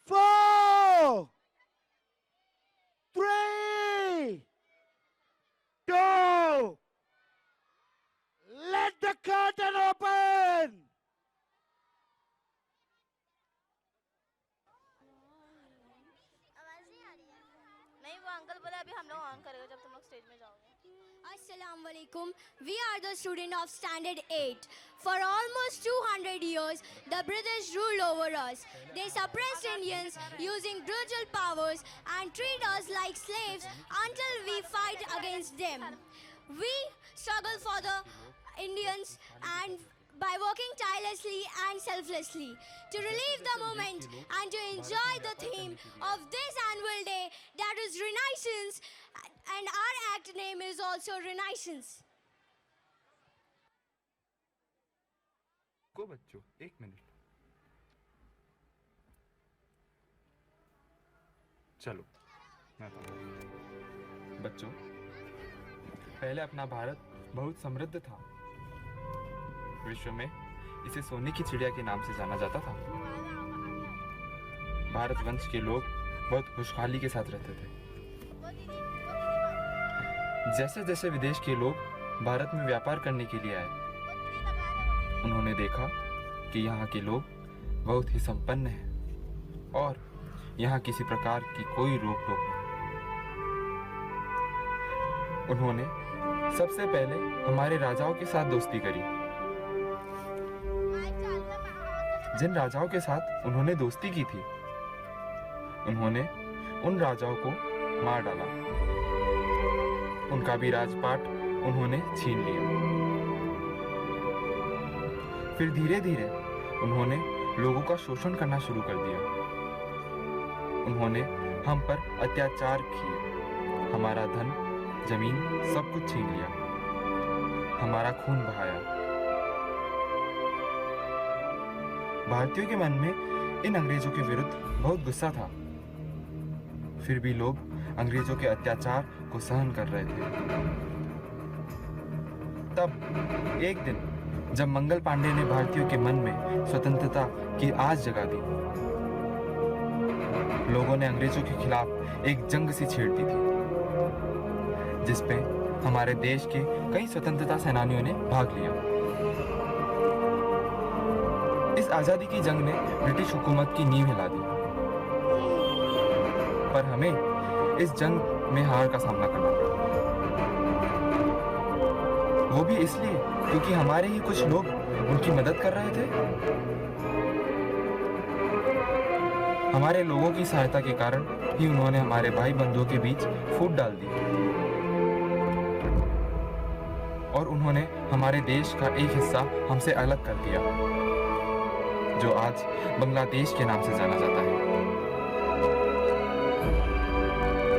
4, 3, 2, let the curtain open. आवाज नहीं आ रही है। नहीं, वो अंकल बोला अभी हम लोग ऑन करेगा जब तुम लोग स्टेज में जाओगे। Assalamu alaikum. We are the students of Standard 8. For almost 200 years, the British ruled over us. They suppressed Indians using brutal powers and treat us like slaves until we fight against them. We struggle for the Indians and by working tirelessly and selflessly to relieve the moment and to enjoy the theme of this annual day, that is Renaissance, and our act name is also Renaissance. को बच्चों 1 minute चलो मैं बच्चों, पहले अपना भारत बहुत समृद्ध था। विश्व में इसे सोने की चिड़िया के नाम से जाना जाता था। भारत वंश के लोग बहुत खुशहाली के साथ रहते थे। जैसे जैसे विदेश के लोग भारत में व्यापार करने के लिए आए, उन्होंने देखा कि यहाँ के लोग बहुत ही संपन्न हैं और यहाँ किसी प्रकार की कोई रोक टोक नहीं। उन्होंने सबसे पहले हमारे राजाओं के साथ दोस्ती करी। जिन राजाओं के साथ उन्होंने दोस्ती की थी, उन्होंने उन राजाओं को मार डाला। उनका भी राजपाट उन्होंने छीन लिया। फिर धीरे धीरे उन्होंने लोगों का शोषण करना शुरू कर दिया। उन्होंने हम पर अत्याचार किए, हमारा धन, जमीन सब कुछ छीन लिया, हमारा खून बहाया। भारतीयों के मन में इन अंग्रेजों के विरुद्ध बहुत गुस्सा था। फिर भी लोग अंग्रेजों के अत्याचार को सहन कर रहे थे। तब एक दिन जब मंगल पांडे ने भारतीयों के मन में स्वतंत्रता की आस जगा दी, लोगों ने अंग्रेजों के खिलाफ एक जंग सी छेड़ दी थी, जिसपे हमारे देश के कई स्वतंत्रता सेनानियों ने भाग लिया। इस आजादी की जंग ने ब्रिटिश हुकूमत की नींव हिला दी, पर हमें इस जंग में हार का सामना करना पड़ा। वो भी इसलिए क्योंकि हमारे ही कुछ लोग उनकी मदद कर रहे थे। हमारे लोगों की सहायता के कारण ही उन्होंने हमारे भाई बंधुओं के बीच फूट डाल दी और उन्होंने हमारे देश का एक हिस्सा हमसे अलग कर दिया, जो आज बांग्लादेश के नाम से जाना जाता है।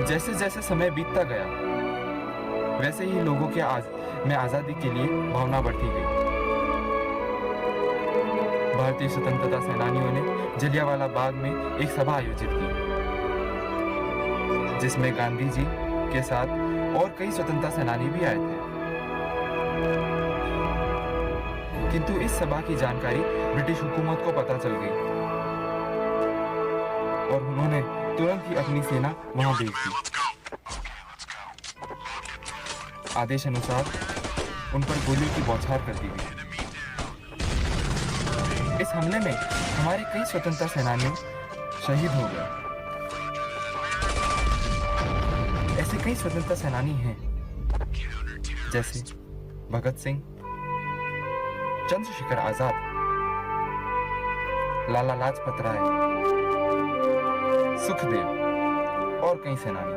जैसे जैसे समय बीतता गया, वैसे ही लोगों के में आज़ादी के लिए भावना बढ़ती गई। भारतीय स्वतंत्रता सेनानियों ने जलियांवाला बाग में एक सभा आयोजित की, जिसमें गांधी जी के साथ और कई स्वतंत्रता सेनानी भी आए थे। किंतु इस सभा की जानकारी ब्रिटिश हुकूमत को पता चल गई और उन्होंने तुरंत ही अपनी सेना वहां भेज दी। आदेश अनुसार उन पर गोलियों की बौछार कर दी गई। इस हमले में हमारे कई स्वतंत्रता सेनानी शहीद हो गए। ऐसे कई स्वतंत्रता सेनानी हैं, जैसे भगत सिंह, चंद्रशेखर आजाद, लाला लाजपत राय, सुखदेव और कई सेनानी,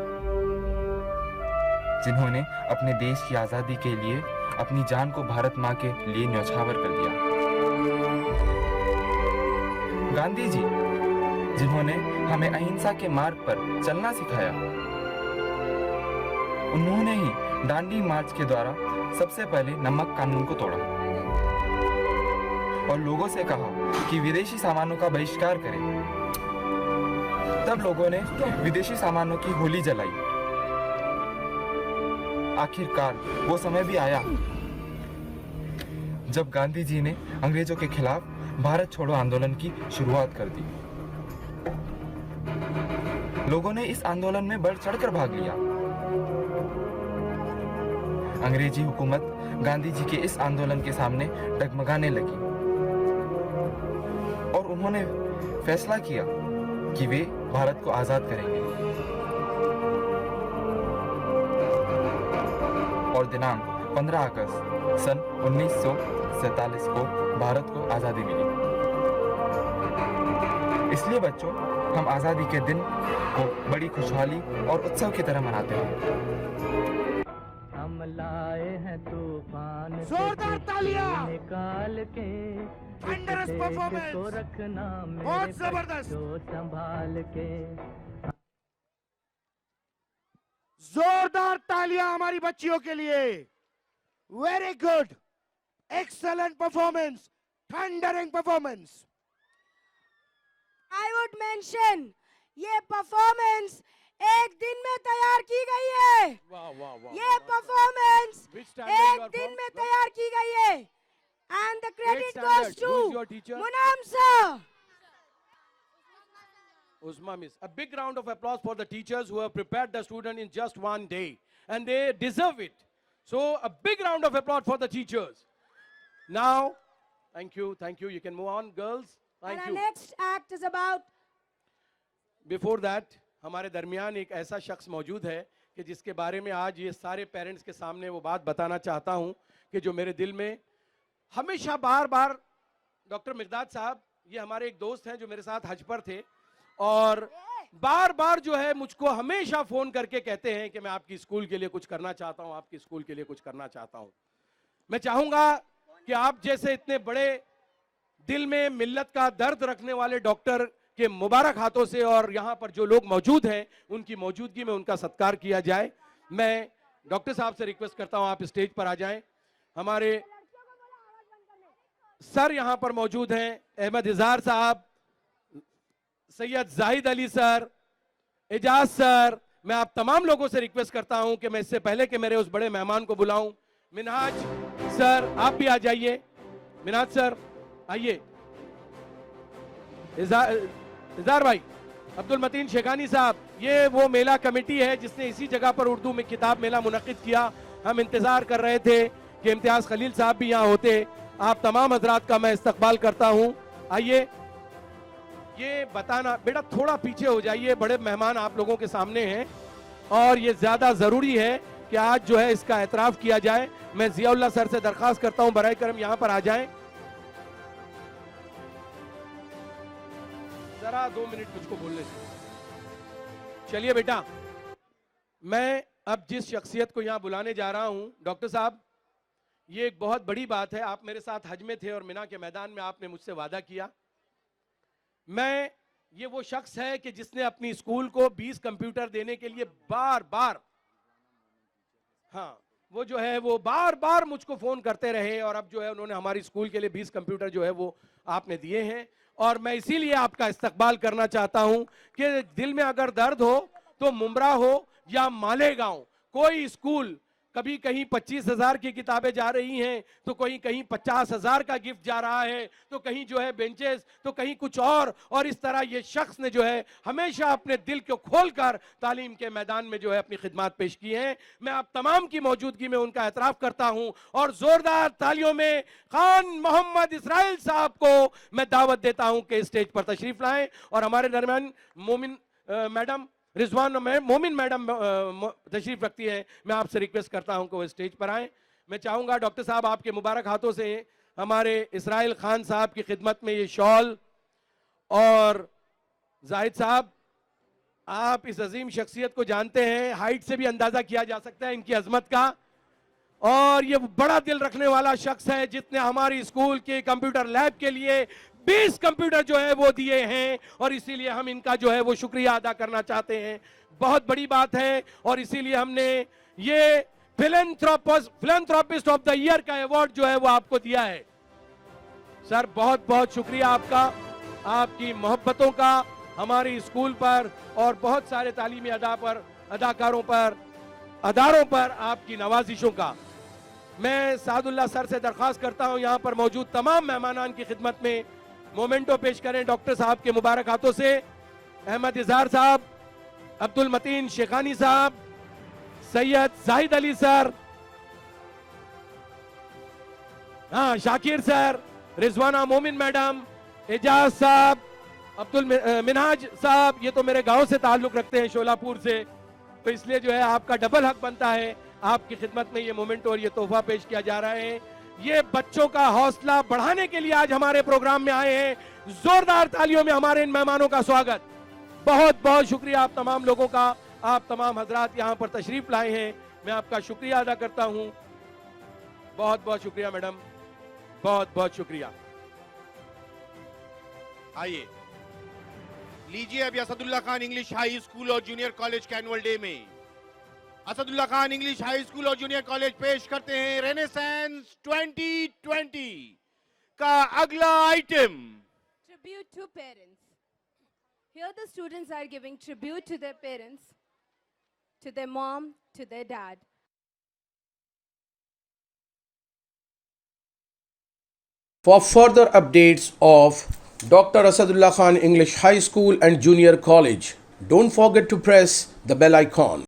जिन्होंने अपने देश की आजादी के लिए अपनी जान को भारत मां के लिए न्यौछावर कर दिया। गांधी जी, जिन्होंने हमें अहिंसा के मार्ग पर चलना सिखाया, उन्होंने ही दांडी मार्च के द्वारा सबसे पहले नमक कानून को तोड़ा और लोगों से कहा कि विदेशी सामानों का बहिष्कार करें। तब लोगों ने विदेशी सामानों की होली जलाई। आखिरकार वो समय भी आया जब गांधी जी ने अंग्रेजों के खिलाफ भारत छोड़ो आंदोलन की शुरुआत कर दी। लोगों ने इस आंदोलन में बढ़ चढ़कर भाग लिया। अंग्रेजी हुकूमत गांधी जी के इस आंदोलन के सामने डगमगाने लगी और उन्होंने फैसला किया कि वे भारत को आजाद करेंगे। और दिनांक 15 अगस्त सन 1947 को भारत को आजादी मिली। इसलिए बच्चों, हम आजादी के दिन को बड़ी खुशहाली और उत्सव की तरह मनाते हैं। हम लाए हैं तूफान जोरदार तालियां! निकाल के Thunderous performance! को रखना बहुत मेरे जबरदस्त! को संभाल के। जोरदार तालियां हमारी बच्चियों के लिए। Very good, excellent performance, thundering performance. I would mention ये परफॉर्मेंस एक दिन में तैयार की गई है। वाह वाह वाह। ये परफॉर्मेंस Which standard you एक are दिन from? में तैयार की गई है। And the credit standard. goes to Who is your teacher? Munam sir. Usma miss. A big round of applause for the teachers who have prepared the student in just one day, and they deserve it. So a big round of applause for the teachers. Now, thank you, thank you. You can move on, girls. And Thank our you. next act is about Before that, हमारे दरमियान एक ऐसा शख्स मौजूद है कि जिसके बारे में आज ये सारे पेरेंट्स के सामने वो बात बताना चाहता हूँ कि जो मेरे दिल में हमेशा बार बार, डॉक्टर मिर्दाद साहब, ये हमारे एक दोस्त हैं जो मेरे साथ हज पर थे और बार बार जो है मुझको हमेशा फोन करके कहते हैं कि मैं आपकी स्कूल के लिए कुछ करना चाहता हूँ, आपकी स्कूल के लिए कुछ करना चाहता हूँ। मैं चाहूंगा कि आप जैसे इतने बड़े दिल में मिल्लत का दर्द रखने वाले डॉक्टर के मुबारक हाथों से और यहाँ पर जो लोग मौजूद हैं उनकी मौजूदगी में उनका सत्कार किया जाए। मैं डॉक्टर साहब से रिक्वेस्ट करता हूँ आप स्टेज पर आ जाएं। हमारे सर यहाँ पर मौजूद हैं, अहमद इजहार साहब, सैयद जाहिद अली सर, एजाज सर। मैं आप तमाम लोगों से रिक्वेस्ट करता हूं कि मैं इससे पहले कि मेरे उस बड़े मेहमान को बुलाऊं, मिनहाज सर आप भी आ जाइए। मिनहाज सर आइए। इजहार भाई, अब्दुल मतीन शेखानी साहब, ये वो मेला कमेटी है जिसने इसी जगह पर उर्दू में किताब मेला मुनक्किद किया। हम इंतजार कर रहे थे कि इम्तियाज खलील साहब भी यहाँ होते। आप तमाम हजरात का मैं इस्तकबाल करता हूँ। आइए, ये बताना बेटा, थोड़ा पीछे हो जाइए, बड़े मेहमान आप लोगों के सामने हैं और ये ज्यादा जरूरी है कि आज जो है इसका एतराफ किया जाए। मैं जियाउल्लाह सर से दरखास्त करता हूं बराए करम यहां पर आ जाएं। जरा 2 मिनट मुझको बोलने दीजिए। चलिए बेटा, मैं अब जिस शख्सियत को यहां बुलाने जा रहा हूं, डॉक्टर साहब, ये एक बहुत बड़ी बात है। आप मेरे साथ हज में थे और मिना के मैदान में आपने मुझसे वादा किया। मैं, ये वो शख्स है कि जिसने अपनी स्कूल को 20 कंप्यूटर देने के लिए बार बार, हाँ, वो जो है वो बार बार मुझको फोन करते रहे और अब जो है उन्होंने हमारी स्कूल के लिए 20 कंप्यूटर जो है वो आपने दिए हैं। और मैं इसीलिए आपका इस्तकबाल करना चाहता हूं कि दिल में अगर दर्द हो तो मुमरा हो या मालेगांव, कोई स्कूल कभी कहीं 25,000 की किताबें जा रही हैं तो कहीं 50,000 का गिफ्ट जा रहा है, तो कहीं जो है बेंचेस, तो कहीं कुछ और इस तरह ये शख्स ने जो है हमेशा अपने दिल को खोलकर तालीम के मैदान में जो है अपनी खिदमत पेश की है। मैं आप तमाम की मौजूदगी में उनका एतराफ करता हूं और जोरदार तालियों में खान मोहम्मद इसराइल साहब को मैं दावत देता हूं कि स्टेज पर तशरीफ लाएं और हमारे दरमियान मोमिन मैडम, रिजवान मोमिन मैडम तशरीफ रखती है। मैं आपसे रिक्वेस्ट करता हूं कि वो स्टेज पर आएं। मैं चाहूंगा डॉक्टर साहब आपके मुबारक हाथों से हमारे इसराइल खान साहब की खिदमत में ये शॉल, और जाहिद साहब आप इस अजीम शख्सियत को जानते हैं, हाइट से भी अंदाजा किया जा सकता है इनकी अजमत का, और ये बड़ा दिल रखने वाला शख्स है जिसने हमारी स्कूल के कंप्यूटर लैब के लिए 20 कंप्यूटर जो है वो दिए हैं और इसीलिए हम इनका जो है वो शुक्रिया अदा करना चाहते हैं। बहुत बड़ी बात है और इसीलिए हमने ये फिलैंथ्रोपिस्ट ऑफ द ईयर का अवार्ड जो है वो आपको दिया है। सर बहुत बहुत शुक्रिया आपका, आपकी मोहब्बतों का हमारी स्कूल पर और बहुत सारे तालीमी अदाकारों पर, अदारों पर आपकी नवाजिशों का। मैं सादुल्लाह सर से दरख्वास्त करता हूं यहां पर मौजूद तमाम मेहमानान की खिदमत में मोमेंटो पेश करें डॉक्टर साहब के मुबारक हाथों से। अहमद इजहार साहब, अब्दुल मतीन शेखानी साहब, सैयद जाहिद अली सर, हाँ शाकिर सर, रिजवाना मोमिन मैडम, एजाज साहब, अब्दुल मिनहाज साहब, ये तो मेरे गांव से ताल्लुक रखते हैं, शोलापुर से, तो इसलिए जो है आपका डबल हक बनता है, आपकी खिदमत में ये मोमेंट और ये तोहफा पेश किया जा रहा है। ये बच्चों का हौसला बढ़ाने के लिए आज हमारे प्रोग्राम में आए हैं। जोरदार तालियों में हमारे इन मेहमानों का स्वागत। बहुत बहुत शुक्रिया आप तमाम लोगों का, आप तमाम हजरात यहाँ पर तशरीफ लाए हैं, मैं आपका शुक्रिया अदा करता हूँ। बहुत बहुत शुक्रिया मैडम, बहुत बहुत शुक्रिया। आइए लीजिए अब Asadullah Khan English high school और जूनियर कॉलेज के एनुअल डे में Asadullah Khan English high school और जूनियर कॉलेज पेश करते हैं रेनेसांस 2020 का अगला item. Tribute to parents. Here the students are giving tribute to their parents, to their mom, to their dad. For further updates of Dr. Asadullah Khan English High School and Junior College, don't forget to press the bell icon.